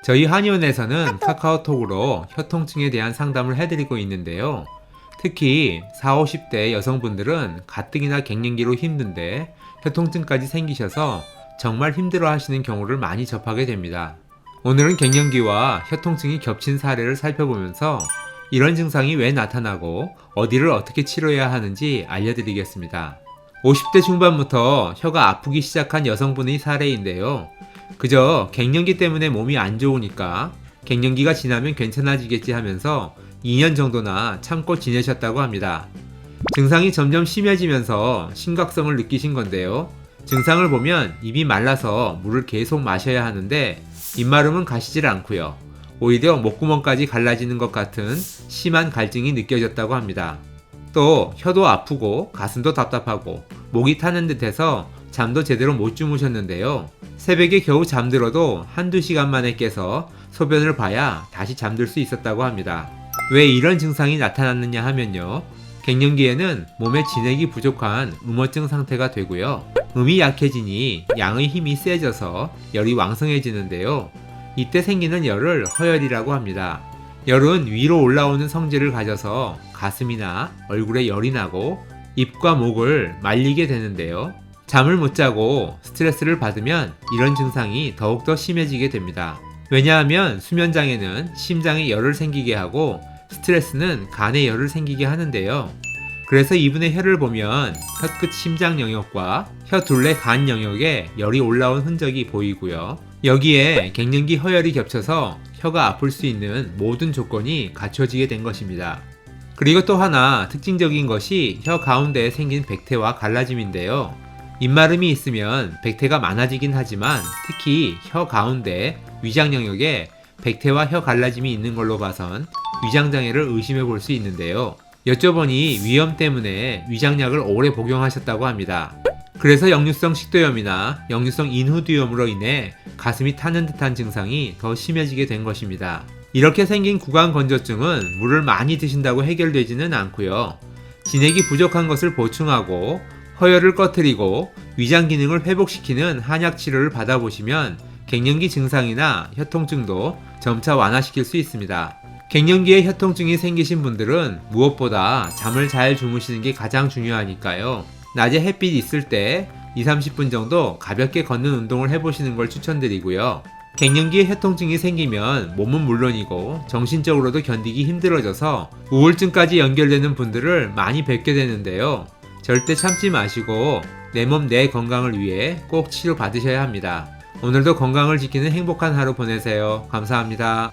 저희 한의원에서는 카카오톡으로 혀통증에 대한 상담을 해드리고 있는데요. 특히 40, 50대 여성분들은 가뜩이나 갱년기로 힘든데 혀통증까지 생기셔서 정말 힘들어 하시는 경우를 많이 접하게 됩니다. 오늘은 갱년기와 혀통증이 겹친 사례를 살펴보면서 이런 증상이 왜 나타나고 어디를 어떻게 치료해야 하는지 알려드리겠습니다. 50대 중반부터 혀가 아프기 시작한 여성분의 사례인데요. 그저 갱년기 때문에 몸이 안 좋으니까 갱년기가 지나면 괜찮아지겠지 하면서 2년 정도나 참고 지내셨다고 합니다. 증상이 점점 심해지면서 심각성을 느끼신 건데요. 증상을 보면 입이 말라서 물을 계속 마셔야 하는데 입마름은 가시질 않고요. 오히려 목구멍까지 갈라지는 것 같은 심한 갈증이 느껴졌다고 합니다. 또 혀도 아프고 가슴도 답답하고 목이 타는 듯해서 잠도 제대로 못 주무셨는데요. 새벽에 겨우 잠들어도 한두 시간 만에 깨서 소변을 봐야 다시 잠들 수 있었다고 합니다. 왜 이런 증상이 나타났느냐 하면요. 갱년기에는 몸에 진액이 부족한 음어증 상태가 되고요. 음이 약해지니 양의 힘이 세져서 열이 왕성해지는데요. 이때 생기는 열을 허열이라고 합니다. 열은 위로 올라오는 성질을 가져서 가슴이나 얼굴에 열이 나고 입과 목을 말리게 되는데요. 잠을 못 자고 스트레스를 받으면 이런 증상이 더욱더 심해지게 됩니다. 왜냐하면 수면장애는 심장에 열을 생기게 하고 스트레스는 간에 열을 생기게 하는데요. 그래서 이분의 혀를 보면 혀끝 심장 영역과 혀 둘레 간 영역에 열이 올라온 흔적이 보이고요. 여기에 갱년기 허열이 겹쳐서 혀가 아플 수 있는 모든 조건이 갖춰지게 된 것입니다. 그리고 또 하나 특징적인 것이 혀 가운데에 생긴 백태와 갈라짐인데요. 입마름이 있으면 백태가 많아지긴 하지만 특히 혀 가운데 위장 영역에 백태와 혀 갈라짐이 있는 걸로 봐선 위장장애를 의심해 볼 수 있는데요. 여쭤보니 위염 때문에 위장약을 오래 복용하셨다고 합니다. 그래서 역류성 식도염이나 역류성 인후두염으로 인해 가슴이 타는 듯한 증상이 더 심해지게 된 것입니다. 이렇게 생긴 구강건조증은 물을 많이 드신다고 해결되지는 않고요. 진액이 부족한 것을 보충하고 허열을 꺼트리고 위장 기능을 회복시키는 한약 치료를 받아보시면 갱년기 증상이나 혀통증도 점차 완화시킬 수 있습니다. 갱년기에 혀통증이 생기신 분들은 무엇보다 잠을 잘 주무시는 게 가장 중요하니까요. 낮에 햇빛 있을 때 20-30분 정도 가볍게 걷는 운동을 해보시는 걸 추천드리고요. 갱년기에 혀통증이 생기면 몸은 물론이고 정신적으로도 견디기 힘들어져서 우울증까지 연결되는 분들을 많이 뵙게 되는데요. 절대 참지 마시고 내 몸 내 건강을 위해 꼭 치료 받으셔야 합니다. 오늘도 건강을 지키는 행복한 하루 보내세요. 감사합니다.